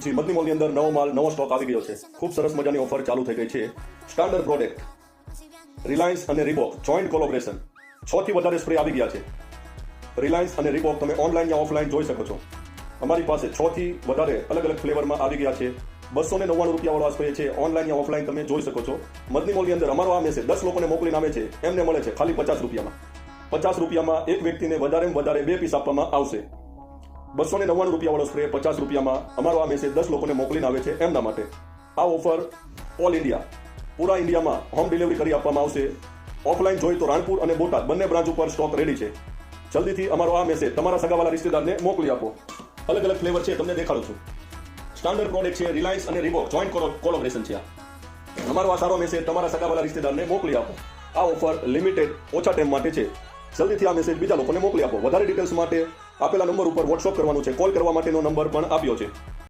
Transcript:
જી મદની મોલની અંદર નવો માલ નવો સ્ટોક આવી ગયો છે. ખૂબ સરસ મજાની ઓફર ચાલુ થઈ ગઈ છે. સ્ટાન્ડર્ડ પ્રોડક્ટ રિલાયન્સ અને રીબોક જોઈન્ટ કોલોબરેશન 6 થી વધારે સ્પ્રે આવી ગયા છે. રિલાયન્સ અને રીબોક તમે ઓનલાઈન યા ઓફલાઈન જોઈ શકો છો. અમારી પાસે 6 થી વધારે અલગ અલગ ફ્લેવરમાં આવી ગયા છે. 299 રૂપિયા વાળો સ્પ્રે છે. ઓનલાઈન યા ઓફલાઈન તમે જોઈ શકો છો. મદની મોલની અંદર અમારો આ મેસેજ 10 લોકોને મોકલીને આવે છે. એમને મળે છે ખાલી 50 રૂપિયામાં. 50 રૂપિયામાં એક વ્યક્તિને વધારેમાં વધારે 2 પીસ આપવામાં આવશે. 299 રૂપિયા વાળો સ્પ્રે 50 રૂપિયામાં અમારો આ મેસેજ 10 લોકોને મોકલીને આવે છે એમના માટે. આ ઓફર ઓલ ઇન્ડિયા પૂરા ઇન્ડિયામાં હોમ ડિલિવરી કરી આપવામાં આવશે. ઓફલાઈન જોઈએ તો રાણપુર અને બોટાદ બંને બ્રાન્ચ ઉપર સ્ટોક રેડી છે. જલ્દીથી અમારો આ મેસેજ તમારા સગાવાલા રિશ્તેદારને મોકલી આપો. અલગ અલગ ફ્લેવર છે તમને દેખાડું છું. સ્ટાન્ડર્ડ પ્રોડક્ટ છે. રિલાયન્સ અને રીબોક જોઈન્ટ કોલોબરેશન છે. અમારો આ સારો મેસેજ તમારા સગાવાલા રિશ્તેદારને મોકલી આપો. આ ઓફર લિમિટેડ ઓછા ટાઈમ માટે છે. જલ્દીથી આ મેસેજ બીજા લોકોને મોકલી આપો. વધારે ડિટેલ્સ માટે આપેલા નંબર ઉપર વોટ્સઅપ કરવાનું છે. કોલ કરવા માટેનો નંબર પણ આપ્યો છે.